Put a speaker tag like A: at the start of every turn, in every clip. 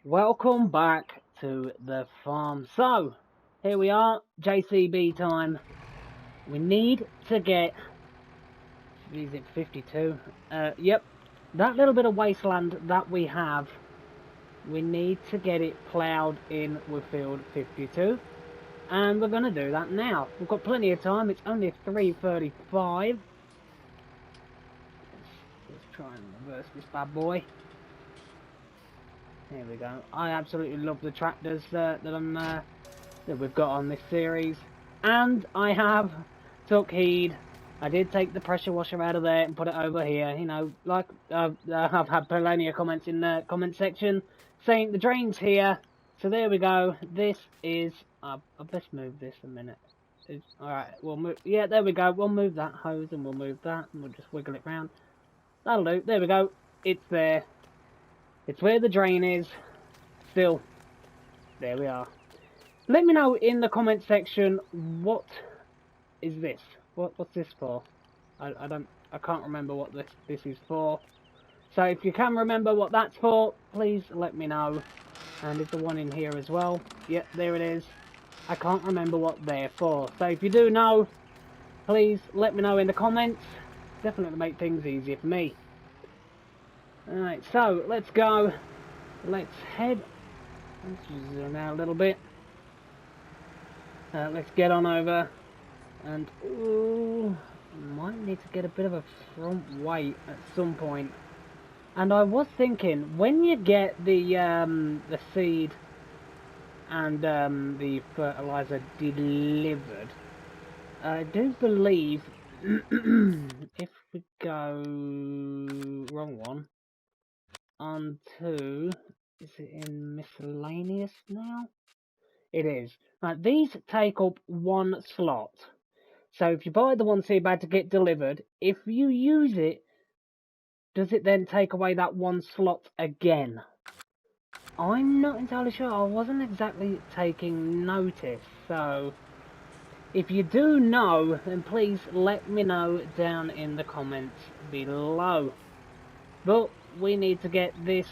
A: Welcome back to the farm. So, here we are, JCB time. We need to get, is it 52? Yep, that little bit of wasteland that we have, we need to get it ploughed in with field 52. And we're going to do that now. We've got plenty of time, it's only 3:35. Let's try and reverse this bad boy. There we go. I absolutely love the tractors that we've got on this series, and I have took heed. I did take the pressure washer out of there and put it over here. You know, like I've had plenty of comments in the comment section saying the drain's here. So there we go. This is. I'll best move this a minute. All right, we'll move. Yeah, there we go. We'll move that hose and we'll move that, and we'll just wiggle it round. That'll do. There we go. It's there. It's where the drain is. Still, there we are. Let me know in the comment section, what is this? What's this for? I can't remember what this is for. So if you can remember what that's for, please let me know. And is the one in here as well? Yep, there it is. I can't remember what they're for. So if you do know, please let me know in the comments. Definitely make things easier for me. Alright, so let's go. Let's head. Let's zoom out a little bit. Let's get on over. And ooh, might need to get a bit of a front weight at some point. And I was thinking, when you get the seed and the fertilizer delivered, I do believe if we go wrong one. Onto, is it in miscellaneous now? It is. Right, these take up one slot. So if you buy the one seed bag to get delivered, if you use it, does it then take away that one slot again? I'm not entirely sure. I wasn't exactly taking notice. So if you do know, then please let me know down in the comments below. But we need to get this.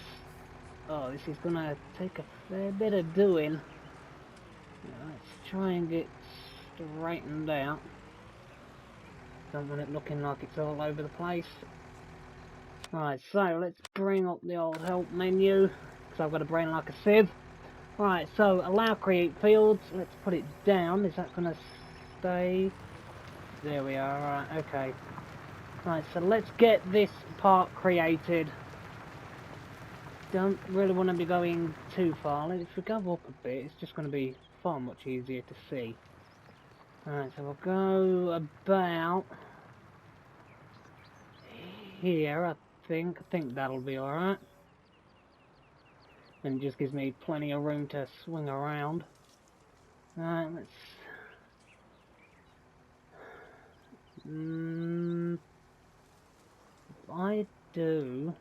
A: Oh, this is gonna take a fair bit of doing. Let's try and get straightened out. Don't want it looking like it's all over the place. Right, so let's bring up the old help menu, because I've got a brain like a sieve. Right, so allow create fields. Let's put it down. Is that gonna stay? There we are. Right, okay. Right, so let's get this part created. Don't really want to be going too far. If we go up a bit, it's just going to be far much easier to see. Alright, so we'll go about here, I think. I think that'll be alright. And it just gives me plenty of room to swing around. Alright, let's... if I do...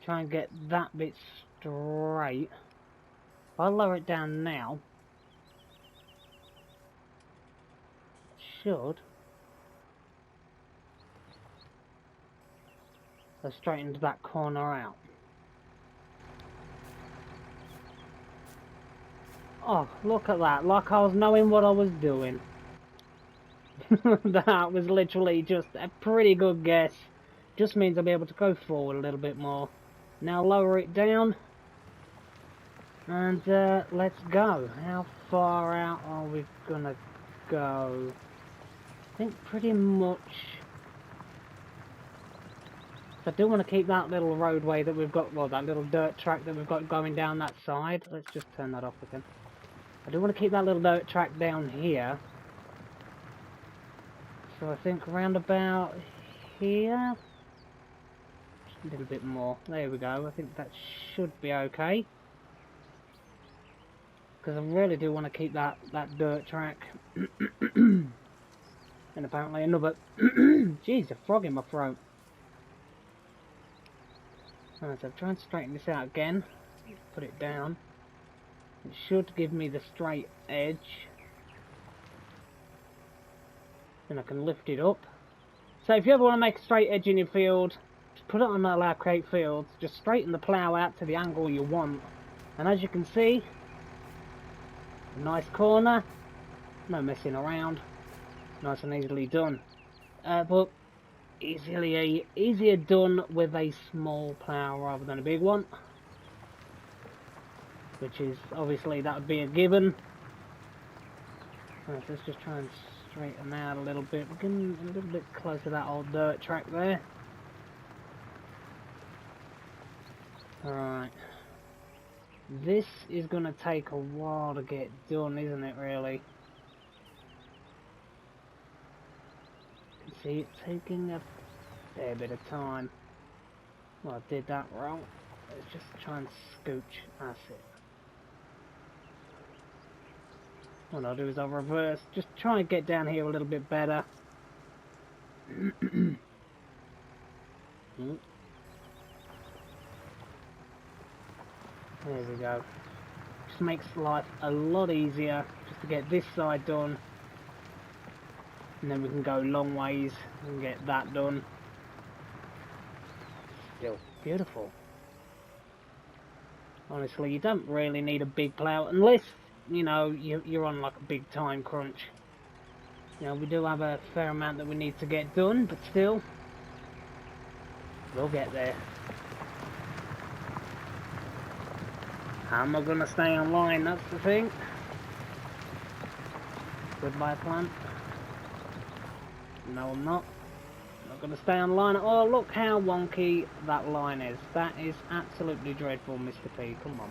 A: try and get that bit straight. If I lower it down now, should go straight into that corner out. Oh, look at that, like I was knowing what I was doing. That was literally just a pretty good guess. Just means I'll be able to go forward a little bit more. Now lower it down, and let's go. How far out are we gonna go? I think pretty much. I do want to keep that little roadway that we've got, well, that little dirt track that we've got going down that side. Let's just turn that off again. I do want to keep that little dirt track down here. So I think around about here. A little bit more. There we go. I think that should be okay. Because I really do want to keep that dirt track. And apparently another... Jeez, a frog in my throat. Alright, so I'm trying to straighten this out again. Put it down. It should give me the straight edge. Then I can lift it up. So if you ever want to make a straight edge in your field, put it on allow create fields, just straighten the plough out to the angle you want. And as you can see, a nice corner, no messing around, nice and easily done. But easier done with a small plough rather than a big one. Which is, obviously, that would be a given. Right, let's just try and straighten out a little bit. We're getting a little bit close to that old dirt track there. Alright. This is going to take a while to get done, isn't it, really? You can see it taking a fair bit of time. Well, I did that wrong. Let's just try and scooch. That's it. What I'll do is I'll reverse, just try and get down here a little bit better. There we go. Just makes life a lot easier just to get this side done. And then we can go long ways and get that done. Still beautiful. Honestly, you don't really need a big plough unless, you know, you're on like a big time crunch. You know, we do have a fair amount that we need to get done, but still, we'll get there. How am I going to stay online? That's the thing. Goodbye, plant. No, I'm not. I'm not going to stay online. Oh, look how wonky that line is. That is absolutely dreadful, Mr. P. Come on.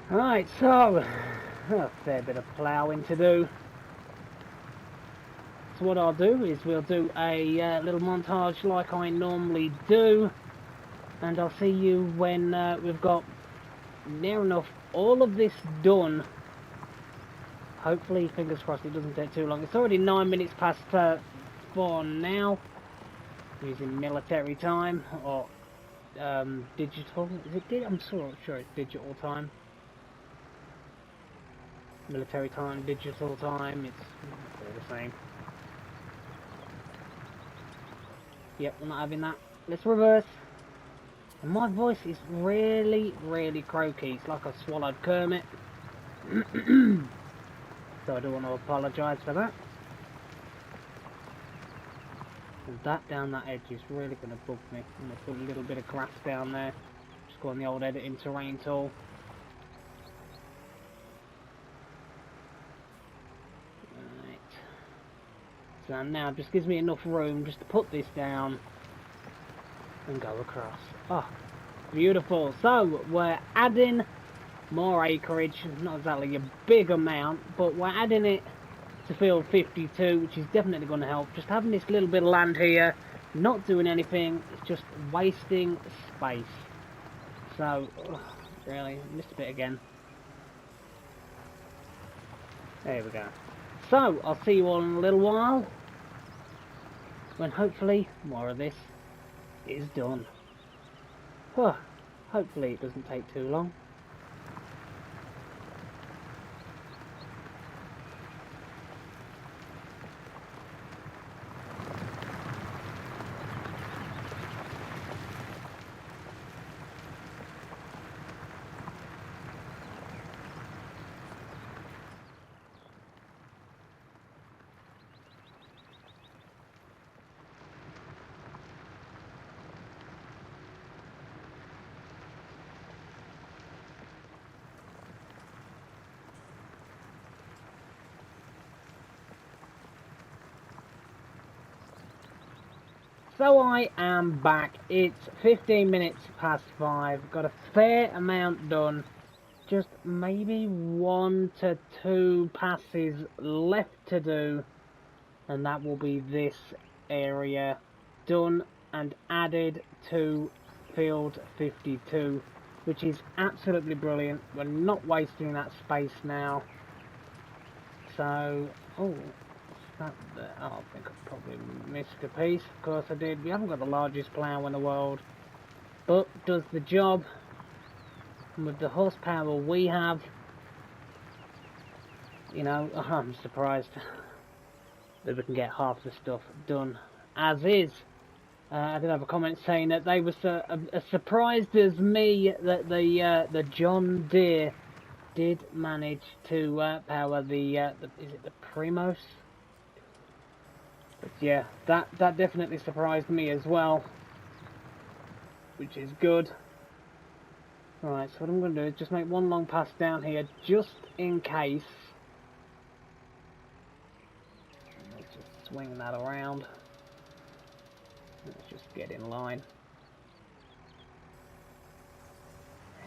A: Right, so a fair bit of ploughing to do. So what I'll do is we'll do a little montage like I normally do, and I'll see you when we've got near enough all of this done. Hopefully, fingers crossed, it doesn't take too long. It's already 9 minutes past 4 now, using military time or digital. Is it? I'm sure it's digital time. Military time, digital time, it's all the same. Yep, we're not having that. Let's reverse. And my voice is really, really croaky. It's like I swallowed Kermit. So I do want to apologise for that. And that down that edge is really going to bug me. I'm going to put a little bit of grass down there. Just go on the old editing terrain tool. So now it just gives me enough room just to put this down and go across. Oh, beautiful. So we're adding more acreage, not exactly a big amount, but we're adding it to field 52, which is definitely going to help. Just having this little bit of land here, not doing anything, it's just wasting space. So, really, missed a bit again. There we go. So, I'll see you all in a little while, when hopefully more of this is done. Hopefully it doesn't take too long. So I am back. It's 15 minutes past 5. Got a fair amount done. Just maybe 1 to 2 passes left to do. And that will be this area done and added to field 52. Which is absolutely brilliant. We're not wasting that space now. So, oh, I think I probably missed a piece. Of course I did. We haven't got the largest plough in the world, but does the job. And with the horsepower we have, you know, I'm surprised that we can get half the stuff done as is. I did have a comment saying that they were as surprised as me that the John Deere did manage to power the is it the Primos? But yeah, that definitely surprised me as well, which is good. Right, so what I'm going to do is just make one long pass down here, just in case. Let's just swing that around. Let's just get in line.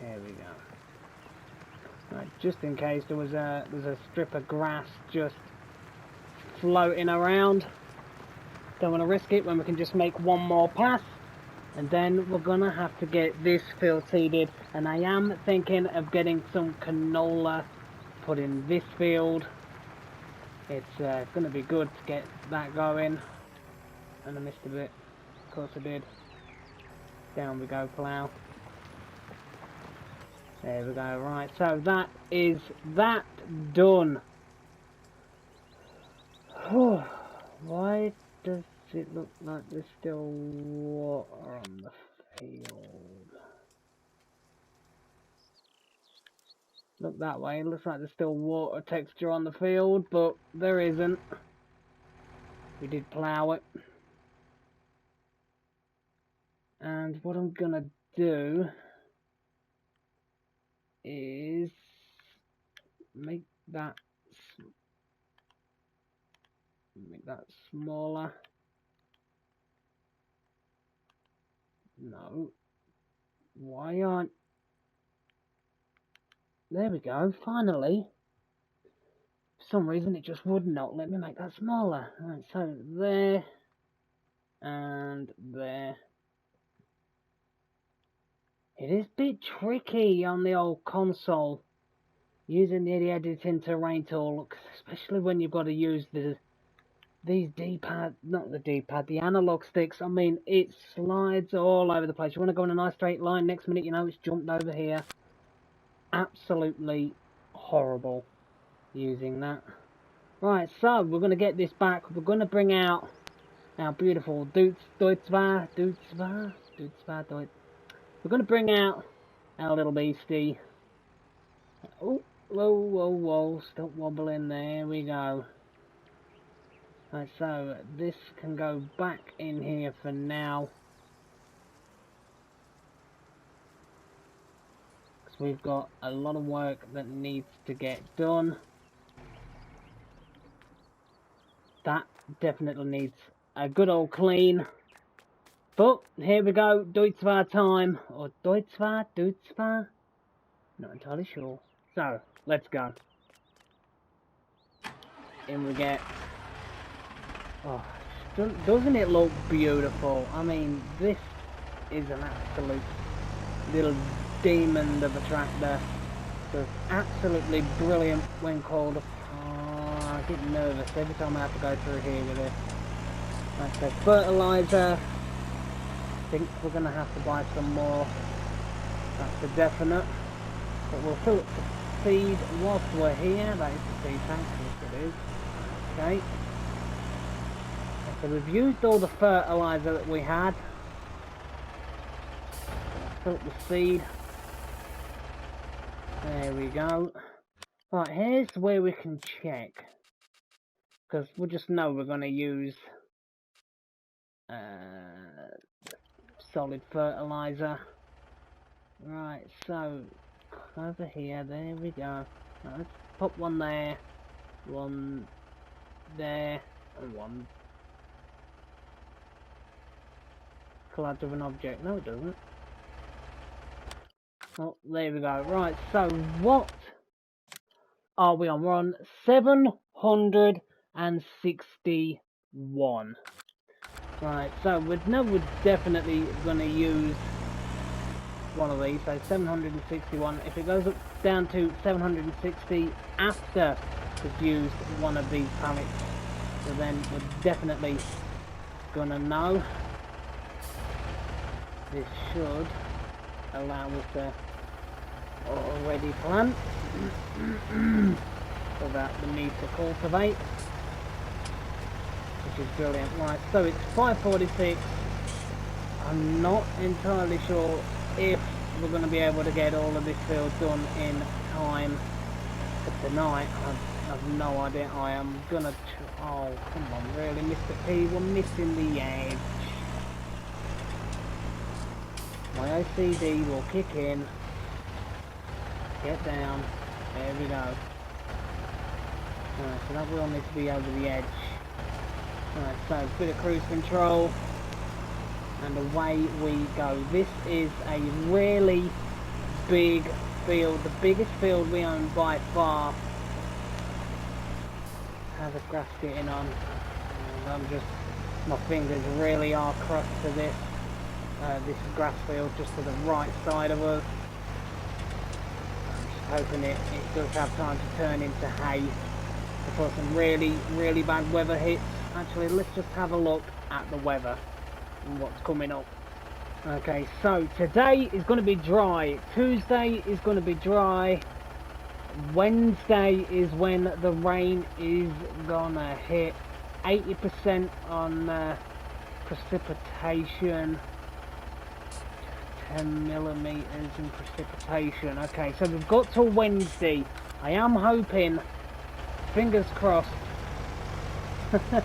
A: Here we go. Right, just in case there's a strip of grass just floating around. Don't want to risk it when we can just make one more pass. And then we're going to have to get this field seeded. And I am thinking of getting some canola put in this field. It's going to be good to get that going. And I missed a bit. Of course I did. Down we go, plough. There we go. Right, so that is that done. Why does it look like there's still water on the field? Look that way, it looks like there's still water texture on the field, but there isn't. We did plough it. And what I'm gonna do is make that smaller. No. Why aren't... There we go, finally. For some reason it just would not let me make that smaller. Right, so there and there. It is a bit tricky on the old console using the editing terrain tool, especially when you've got to use these D-pad, not the D-pad, the analog sticks. I mean, it slides all over the place. You want to go in a nice straight line, next minute you know it's jumped over here. Absolutely horrible using that. Right, so we're going to get this back. We're going to bring out our beautiful Deutzwa. We're going to bring out our little beastie. Oh, whoa, stop wobbling, there we go. Right, so this can go back in here for now. Because we've got a lot of work that needs to get done. That definitely needs a good old clean. But here we go, Deutzwa time. Or Deutzwa? Not entirely sure. So, let's go. In we get. Oh, doesn't it look beautiful? I mean, this is an absolute little demon of a tractor. It's absolutely brilliant when called up. Oh, I get nervous every time I have to go through here with it. Like the fertilizer. I think we're going to have to buy some more. That's a definite. But we'll fill up the feed whilst we're here. That is the feed tank. Yes, it is. Okay. So we've used all the fertilizer that we had. Fill up the seed. There we go. Right, here's where we can check. Because we just know we're going to use solid fertilizer. Right, so over here, there we go. Right, let's pop one there, one there, and one. Collide with an object. No, it doesn't. Oh, there we go. Right, so what are we on? We're on 761. Right, so we know we're definitely going to use one of these, so 761. If it goes up down to 760 after we've used one of these pallets, so then we're definitely going to know. This should allow us to already plant without the need to cultivate. which is brilliant. Right, so it's 5:46. I'm not entirely sure if we're going to be able to get all of this field done in time for tonight. I've no idea. I am gonna. Oh, come on, really, Mr. P, we're missing the edge. My OCD will kick in. Get down. There we go. Alright, so that will need to be over the edge. Alright, so a bit of cruise control. And away we go. This is a really big field. The biggest field we own by far. How's the grass getting on? And my fingers really are crossed to this. This grass field just to the right side of us. I'm just hoping it does have time to turn into hay before some really bad weather hits. Actually, let's just have a look at the weather and what's coming up. Okay, so today is going to be dry. Tuesday is going to be dry. Wednesday is when the rain is gonna hit. 80% on precipitation. 10 millimeters in precipitation. Okay, so we've got till Wednesday. I am hoping, fingers crossed, that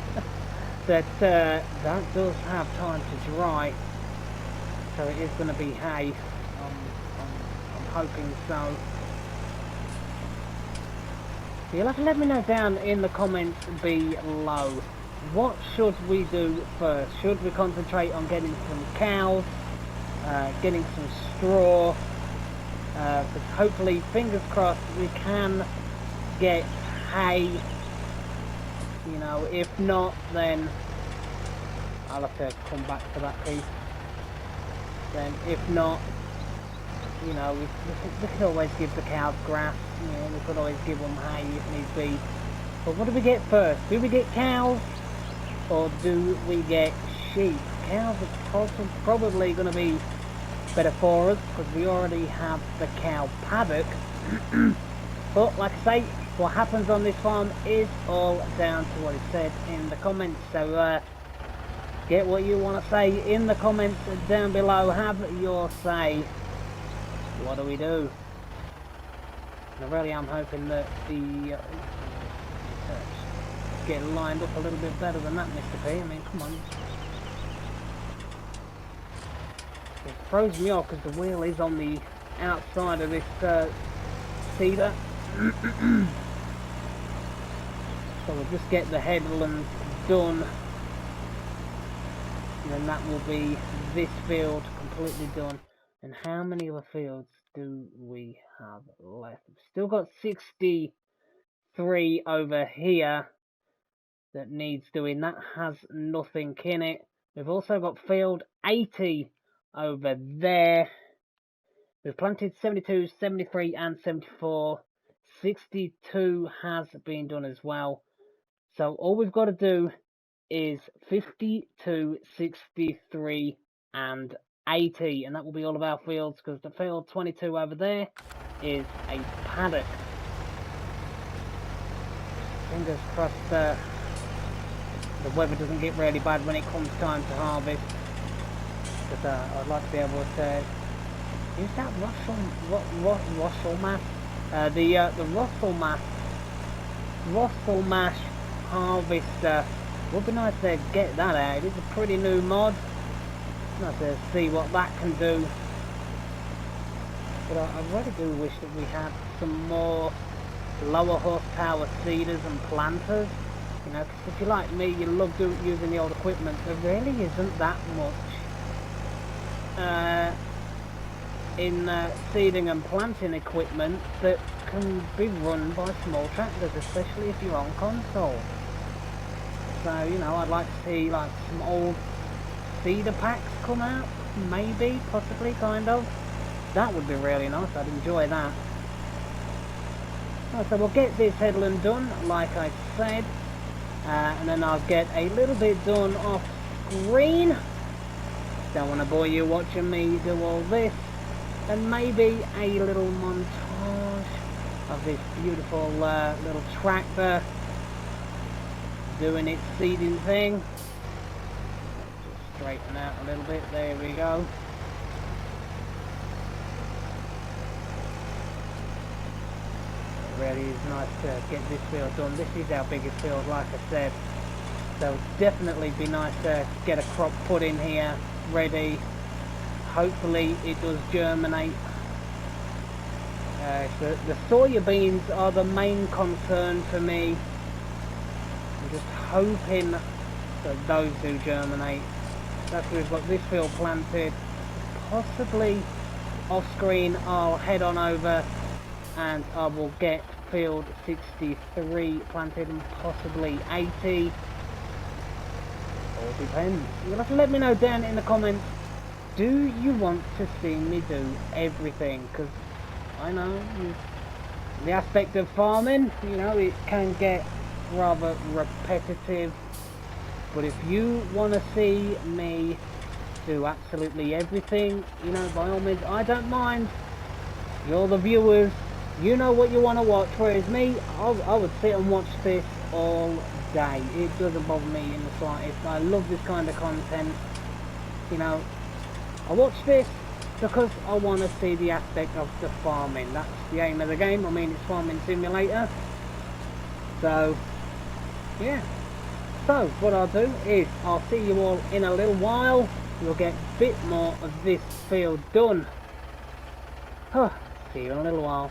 A: that does have time to dry. So it is going to be hay. I'm hoping so. You'll have to let me know down in the comments below. What should we do first? Should we concentrate on getting some cows, getting some straw? Because hopefully, fingers crossed, we can get hay. You know, if not, then I'll have to come back to that piece. Then, if not, you know, we could always give the cows grass. You know, we could always give them hay if need be. But what do we get first? Do we get cows or do we get sheep? Cows are probably going to be better for us because we already have the cow paddock. But like I say, what happens on this farm is all down to what is said in the comments. So get what you want to say in the comments down below. Have your say. What do we do? And I really am hoping that the get lined up a little bit better than that, Mr. P. I mean, come on. It throws me off because the wheel is on the outside of this cedar. So we'll just get the headlands done. And then that will be this field completely done. And how many other fields do we have left? We've still got 63 over here that needs doing. That has nothing in it. We've also got field 80 over there. We've planted 72, 73 and 74. 62 has been done as well. So all we've got to do is 52, 63 and 80, and that will be all of our fields, because the field 22 over there is a paddock. Fingers crossed the weather doesn't get really bad when it comes time to harvest, because I'd like to be able to use that Russell mash, the Russell mash harvester. Would be nice to get that out. It is a pretty new mod. Nice to see what that can do. But I really do wish that we had some more lower horsepower seeders and planters. You know, because if you're like me, you love using the old equipment. There really isn't that much in seeding and planting equipment that can be run by small tractors, especially if you're on console. So, you know, I'd like to see like some old feeder packs come out, maybe, possibly, kind of. That would be really nice. I'd enjoy that. Right, so we'll get this headland done, like I said, and then I'll get a little bit done off screen. Don't want to bore you watching me do all this, and maybe a little montage of this beautiful little tractor doing its seeding thing. Just straighten out a little bit. There we go. It really is nice to get this field done. This is our biggest field, like I said. So it'll definitely be nice to get a crop put in here, ready. Hopefully it does germinate. The soya beans are the main concern for me. I'm just hoping that those do germinate. That's why we've got this field planted. Possibly off screen I'll head on over and I will get field 63 planted and possibly 80. All depends. You'll have to let me know down in the comments. Do you want to see me do everything? Because I know the aspect of farming, you know, it can get rather repetitive. But if you want to see me do absolutely everything, you know, by all means, I don't mind. You're the viewers. You know what you want to watch. Whereas me, I would sit and watch this all day. It doesn't bother me in the slightest. I love this kind of content. You know, I watch this because I want to see the aspect of the farming. That's the aim of the game. I mean, it's farming simulator. So, yeah. So, what I'll do is, I'll see you all in a little while. We'll get a bit more of this field done. See you in a little while.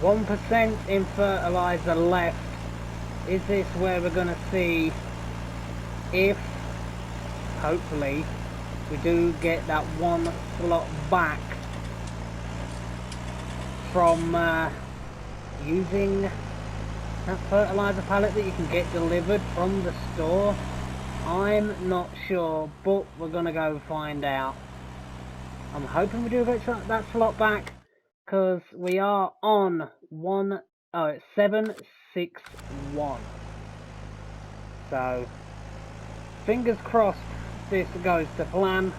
A: 1% in fertilizer left. Is this where we're going to see if, hopefully, we do get that one slot back from using that fertilizer pallet that you can get delivered from the store? I'm not sure, but we're going to go find out. I'm hoping we do get that slot back, because we are on 761. So, fingers crossed this goes to plan.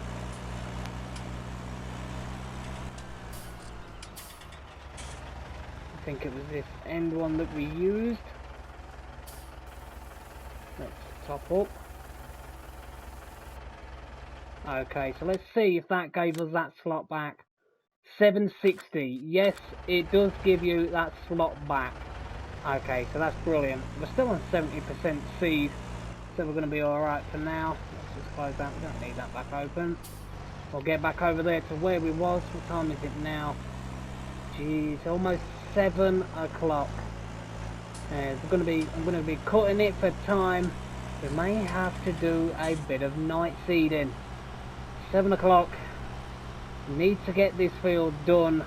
A: I think it was this end one that we used. Let's top up. Okay, so let's see if that gave us that slot back. 760. Yes, it does give you that slot back. Okay, so that's brilliant. We're still on 70% seed, so we're going to be alright for now. Let's just close that. We don't need that back open. We'll get back over there to where we was. What time is it now? Jeez, almost 7 o'clock. I'm going to be cutting it for time. We may have to do a bit of night seeding. 7 o'clock. We need to get this field done.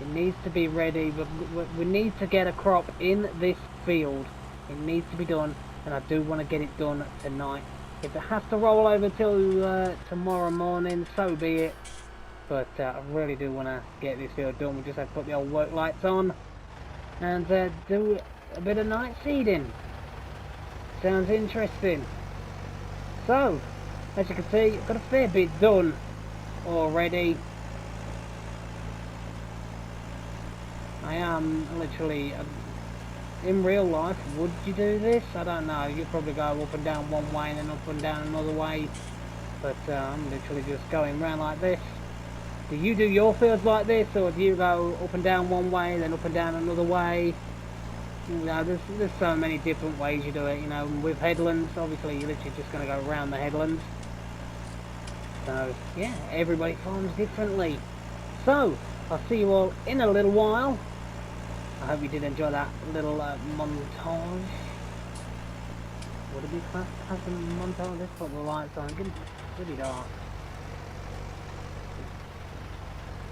A: It needs to be ready. We need to get a crop in this field. It needs to be done, and I do want to get it done tonight. If it has to roll over till tomorrow morning, so be it. But I really do want to get this field done. We just have to put the old work lights on and do a bit of night seeding. Sounds interesting. So, as you can see, I've got a fair bit done already. I am literally, in real life, would you do this? I don't know. You'd probably go up and down one way and then up and down another way. But I'm literally just going around like this. Do you do your fields like this, or do you go up and down one way, then up and down another way? You know, there's so many different ways you do it. You know, with headlands, obviously you're literally just going to go around the headlands. So yeah, everybody farms differently. So I'll see you all in a little while. I hope you did enjoy that little montage. Would it be classed as a montage? Let's put the lights on. It's pretty dark.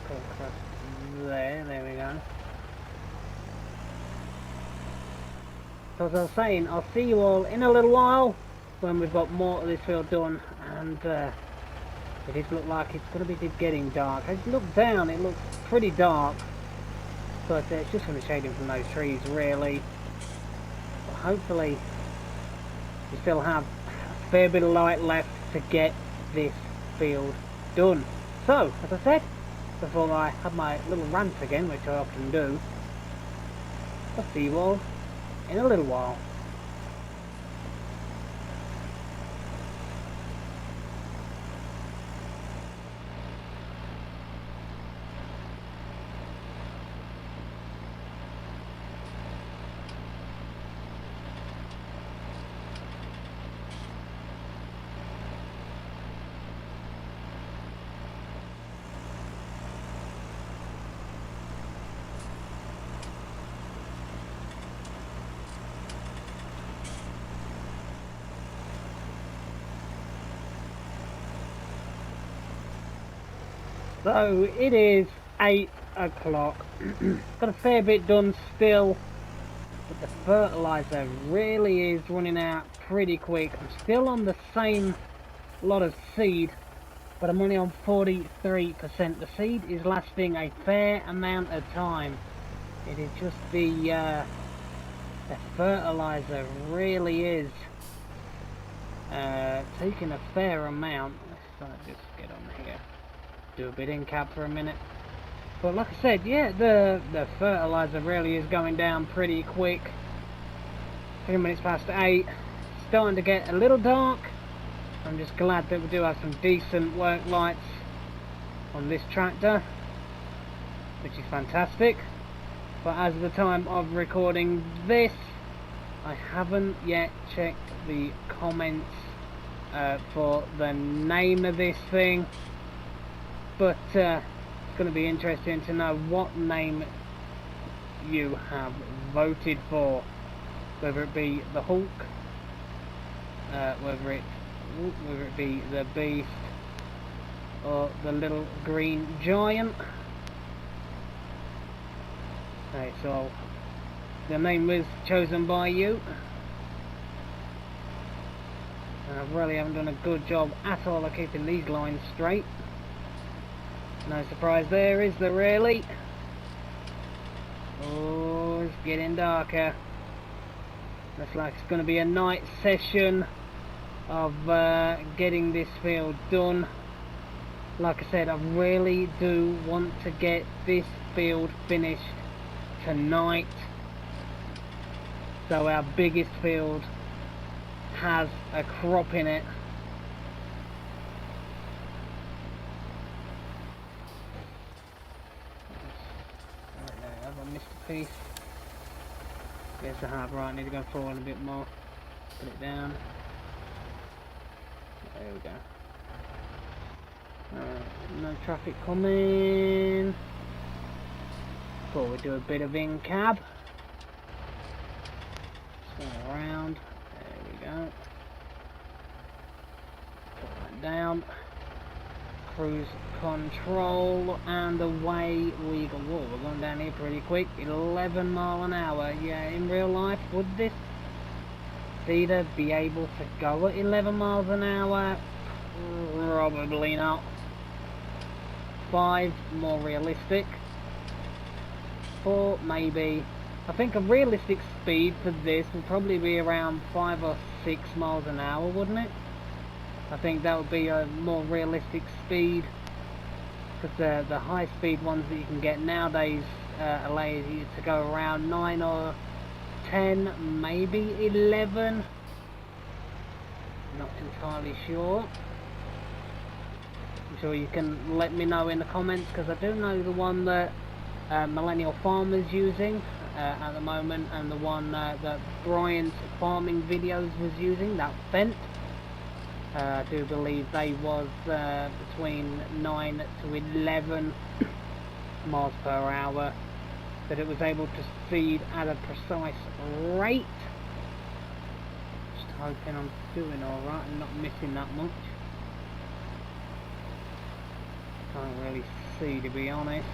A: Go across there we go. So as I was saying, I'll see you all in a little while when we've got more of this field done, and it does look like it's going to be getting dark. As you look down, it looks pretty dark. But it's just going to shade him from those trees, really. But hopefully, we still have a fair bit of light left to get this field done. So, as I said, before I have my little rant again, which I often do, I'll see you all in a little while. So it is 8 o'clock. Got a fair bit done still, but the fertilizer really is running out pretty quick. I'm still on the same lot of seed, but I'm only on 43%. The seed is lasting a fair amount of time. It is just the fertilizer really is taking a fair amount. Let's just get on here. Do a bit in cap for a minute. But like I said, yeah, the fertilizer really is going down pretty quick. 3 minutes past 8. Starting to get a little dark. I'm just glad that we do have some decent work lights on this tractor, which is fantastic. But as of the time of recording this, I haven't yet checked the comments for the name of this thing. But it's going to be interesting to know what name you have voted for. Whether it be the Hulk, whether it be the Beast, or the little green giant. Okay, so the name was chosen by you. And I really haven't done a good job at all of keeping these lines straight. No surprise there, is there really? Oh, it's getting darker. Looks like it's going to be a night session of getting this field done. Like I said, I really do want to get this field finished tonight, so our biggest field has a crop in it. Piece. Yes, I have. Right, I need to go forward a bit more. Put it down. There we go. No traffic coming. Before we do a bit of in cab. Swing around. There we go. Put that down. Cruise control, and away we go. Whoa, we're going down here pretty quick. 11 mile an hour. Yeah, in real life, would this Cedar be able to go at 11 miles an hour? Probably not. 5, more realistic. 4, maybe. I think a realistic speed for this would probably be around 5 or 6 miles an hour, wouldn't it? I think that would be a more realistic speed, because the high speed ones that you can get nowadays allow you to go around 9 or 10, maybe 11. Not entirely sure. I'm sure you can let me know in the comments, because I do know the one that Millennial Farmer's using at the moment, and the one that Brian's farming videos was using, that Fent. I do believe they was between 9 to 11 miles per hour, that it was able to seed at a precise rate. Just hoping I'm doing alright and not missing that much. Can't really see, to be honest.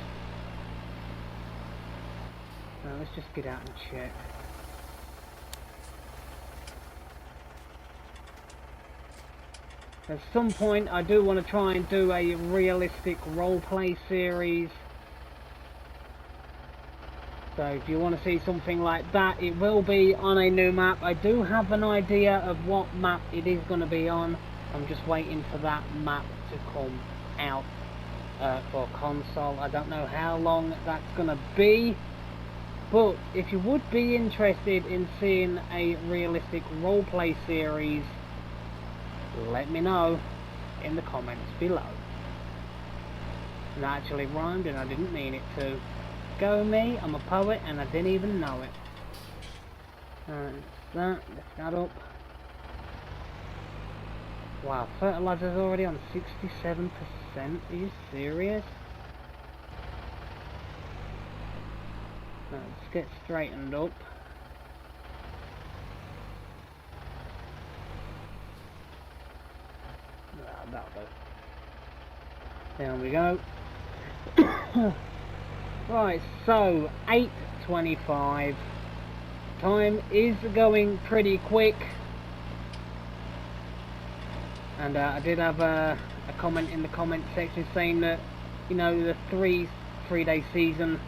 A: So let's just get out and check. At some point I do want to try and do a realistic roleplay series So if you want to see something like that, it will be on a new map. I do have an idea of what map it is going to be on. I'm just waiting for that map to come out for console. I don't know how long that's going to be. But if you would be interested in seeing a realistic roleplay series, let me know in the comments below. And that actually rhymed and I didn't mean it to. Go me, I'm a poet and I didn't even know it. Alright, lift that up. Wow, fertilizer's already on 67%. Are you serious? Let's get straightened up. That'll do. There we go. Right, so 8:25. Time is going pretty quick. And I did have a comment in the comment section saying that, you know, the three-day season,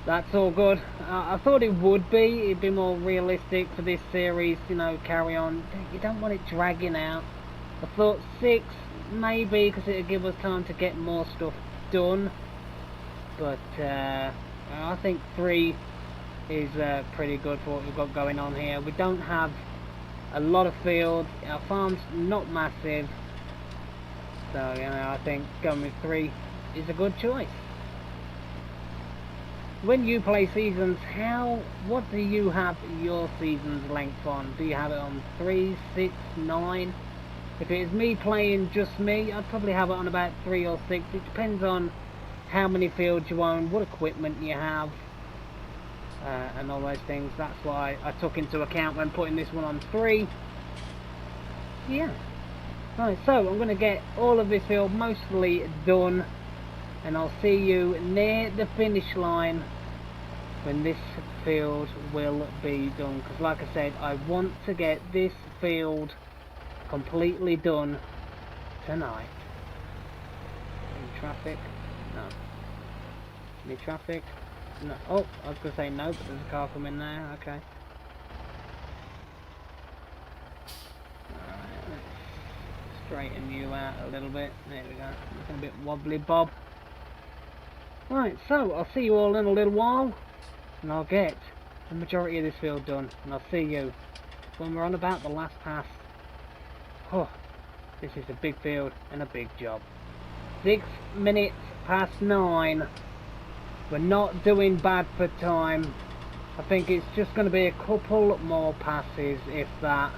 A: that's all good. I thought it would be. It'd be more realistic for this series, you know, carry on. You don't want it dragging out. I thought 6, maybe, because it'd give us time to get more stuff done. But I think 3 is pretty good for what we've got going on here. We don't have a lot of field. Our farm's not massive. So, you know, I think going with 3 is a good choice. When you play seasons, what do you have your season's length on? Do you have it on 3, 6, 9? If it is me playing just me, I'd probably have it on about 3 or 6. It depends on how many fields you own, what equipment you have, and all those things. That's what I took into account when putting this one on 3. Yeah. Right, so I'm going to get all of this field mostly done, and I'll see you near the finish line when this field will be done. Because like I said, I want to get this field completely done tonight. In traffic? No. Any traffic? No. Oh, I was going to say no, but there's a car coming there. Okay. Alright, let's straighten you out a little bit. There we go. Looking a bit wobbly bob. Right, so I'll see you all in a little while, and I'll get the majority of this field done, and I'll see you when we're on about the last pass. Oh, this is a big field and a big job. 6 minutes past 9. We're not doing bad for time. I think it's just going to be a couple more passes, if that,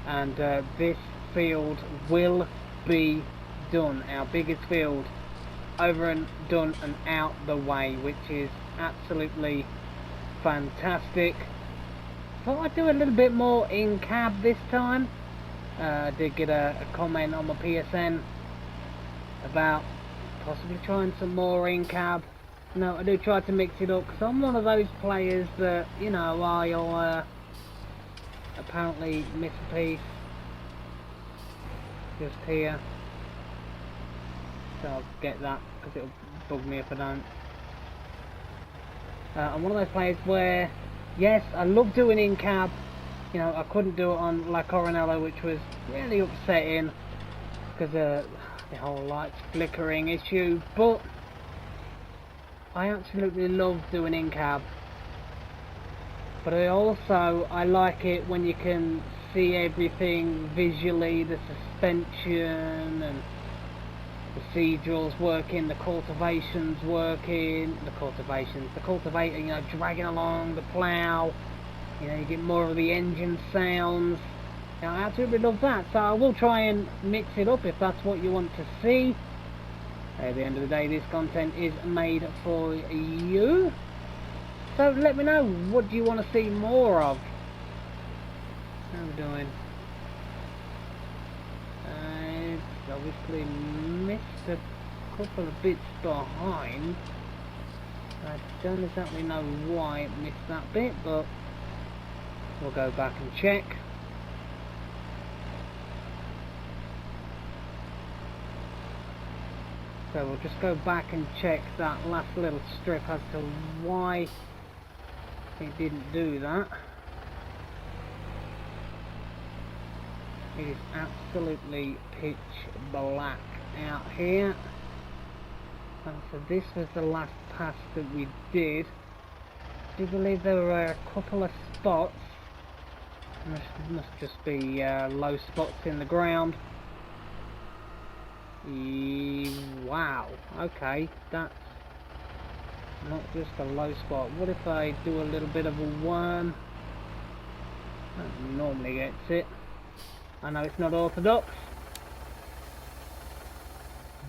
A: and this field will be done. Our biggest field over and done and out the way, which is absolutely fantastic. Thought I'd do a little bit more in cab this time. I did get a comment on my PSN about possibly trying some more in cab. No, I do try to mix it up, because I'm one of those players that, you know, I'll apparently miss a piece just here. So I'll get that, because it'll bug me if I don't. I'm one of those players where, yes, I love doing in cab. You know, I couldn't do it on La Coronella, which was really upsetting because of the whole lights flickering issue, but I absolutely love doing in cab. But I like it when you can see everything visually, the suspension and the procedurals working, the cultivations working, the cultivator, you know, dragging along the plough. You know, you get more of the engine sounds. You know, I absolutely love that. So I will try and mix it up if that's what you want to see. At the end of the day, this content is made for you. So let me know, what do you want to see more of? How are we doing? I've obviously missed a couple of bits behind. I don't exactly know why I missed that bit, but we'll go back and check. So we'll just go back and check that last little strip as to why it didn't do that. It is absolutely pitch black out here. And so this was the last pass that we did. I do believe there were a couple of spots. Must just be low spots in the ground. Wow, okay, that's not just a low spot. What if I do a little bit of a worm? That normally gets it. I know it's not orthodox.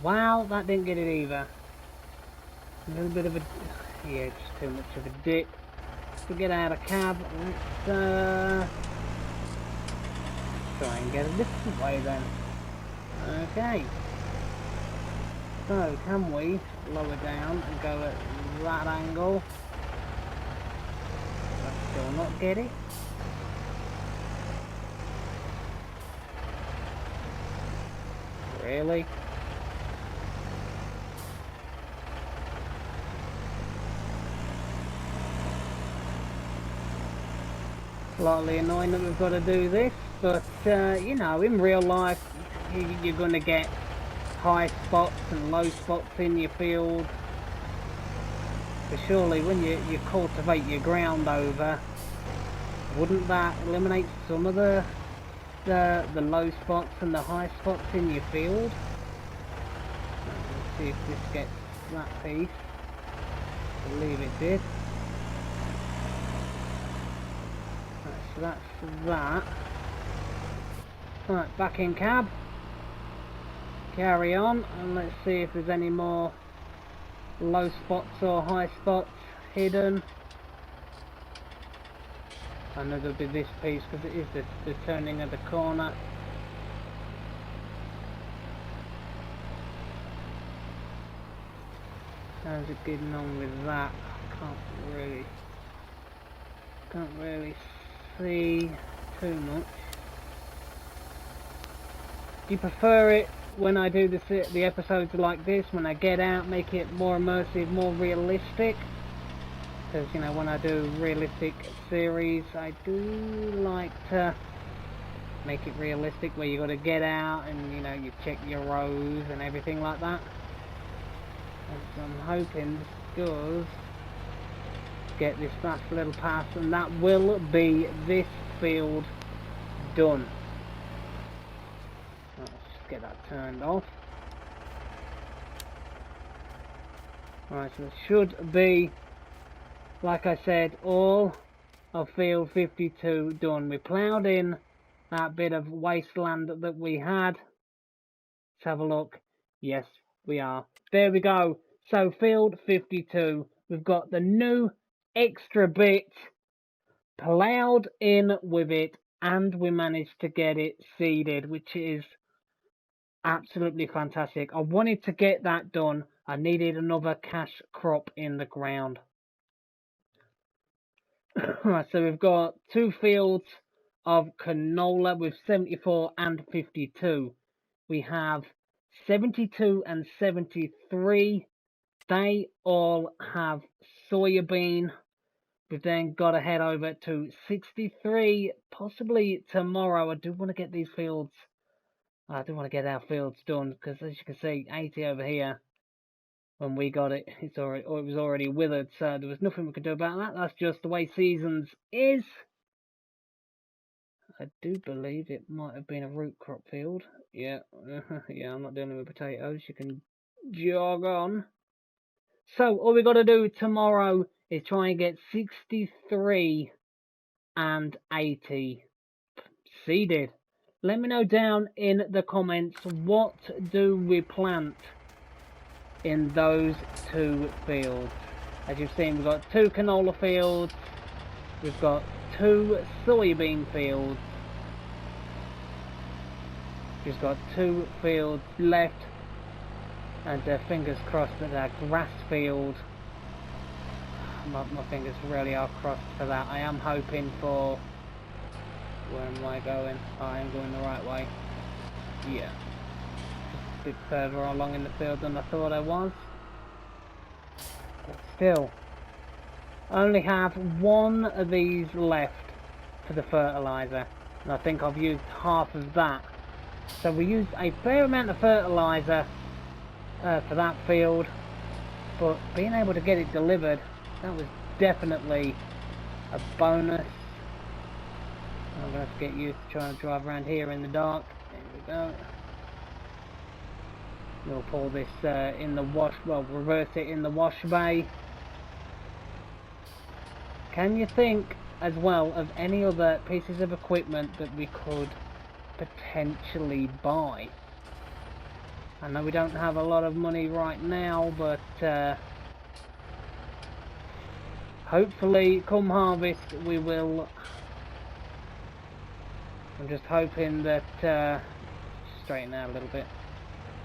A: Wow, that didn't get it either. A little bit of a... yeah, just too much of a dip. To get out of cab, let's try and get a different way then. Okay. So, can we lower down and go at that angle? But still not get it. Really? Slightly annoying that we've got to do this, but you know, in real life you're going to get high spots and low spots in your field. But surely when you cultivate your ground over, wouldn't that eliminate some of the low spots and the high spots in your field? Let's see if this gets that piece. I believe it did. So that's that. Right, back in cab. Carry on, and let's see if there's any more low spots or high spots hidden. I know there'll be this piece because it is the turning of the corner. How's it getting on with that? Can't really see too much. Do you prefer it when I do the episodes like this, when I get out, make it more immersive, more realistic? Because, you know, when I do realistic series, I do like to make it realistic, where you got to get out and, you know, you check your rows and everything like that. And so I'm hoping this does get this last little pass, and that will be this field done. Let's just get that turned off. Right, so it should be, like I said, all of field 52 done. We ploughed in that bit of wasteland that we had. Let's have a look. Yes, we are. There we go. So field 52, we've got the new extra bit ploughed in with it, and we managed to get it seeded, which is absolutely fantastic. I wanted to get that done. I needed another cash crop in the ground. Right, so we've got two fields of canola with 74 and 52. We have 72 and 73. They all have soybean. We've then got to head over to 63, possibly tomorrow. I do want to get these fields. I do want to get our fields done, because as you can see, 80 over here. When we got it, it was already withered, so there was nothing we could do about that. That's just the way seasons is. I do believe it might have been a root crop field. Yeah, yeah, I'm not dealing with potatoes. You can jog on. So all we got to do tomorrow is try and get 63 and 80 seeded. Let me know down in the comments, what do we plant in those two fields? As you've seen, we've got two canola fields, we've got two soybean fields, we've got two fields left, and fingers crossed that our grass field, my fingers really are crossed for that. I am hoping for, where am I going? I am going the right way. Yeah. bit further along in the field than I thought I was. But still, I only have one of these left for the fertilizer, and I think I've used half of that. So we used a fair amount of fertilizer for that field, but being able to get it delivered, that was definitely a bonus. I'm going to have to get used to trying to drive around here in the dark. There we go. We'll pull this in the wash, well, reverse it in the wash bay. Can you think as well of any other pieces of equipment that we could potentially buy? I know we don't have a lot of money right now, but hopefully come harvest we will. I'm just hoping that straighten out a little bit.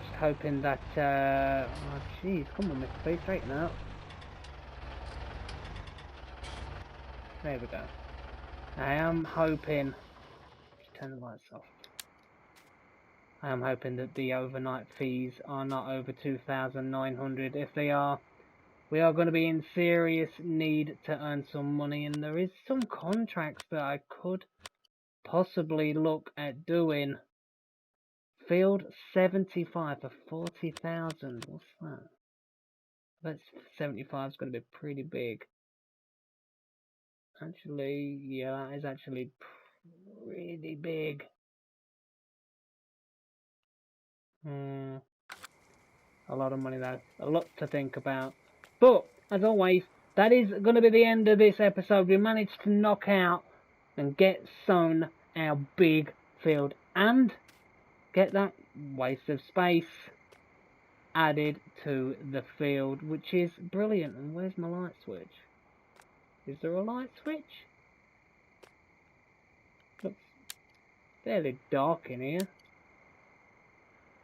A: Just hoping that oh jeez, come on Mr. B, straighten out. There we go. I am hoping, just turn the lights off. I am hoping that the overnight fees are not over 2,900. If they are, we are going to be in serious need to earn some money, and there is some contracts that I could possibly look at doing. Field 75 for 40,000. What's that? That's 75 is going to be pretty big. Actually, yeah, that is actually pretty big. A lot of money though. A lot to think about. But, as always, that is going to be the end of this episode. We managed to knock out and get sown our big field and get that waste of space added to the field, which is brilliant. And where's my light switch? Is there a light switch? Looks fairly dark in here.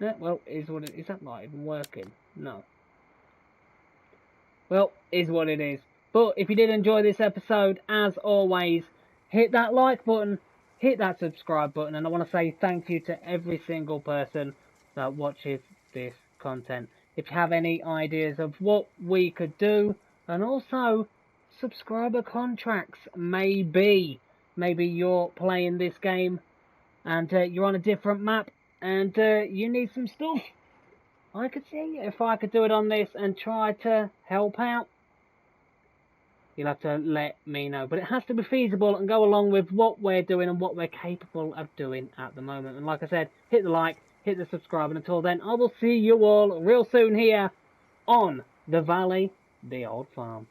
A: Yeah, well, is what it is. That light even working? No. Well, is what it is. But if you did enjoy this episode, as always, hit that like button, hit that subscribe button, and I want to say thank you to every single person that watches this content. If you have any ideas of what we could do, and also subscriber contracts, maybe you're playing this game and you're on a different map and you need some stuff. I could see if I could do it on this and try to help out. You'll have to let me know, but it has to be feasible and go along with what we're doing and what we're capable of doing at the moment. And like I said, hit the like, hit the subscribe, and until then, I will see you all real soon here on the Valley, the Old Farm.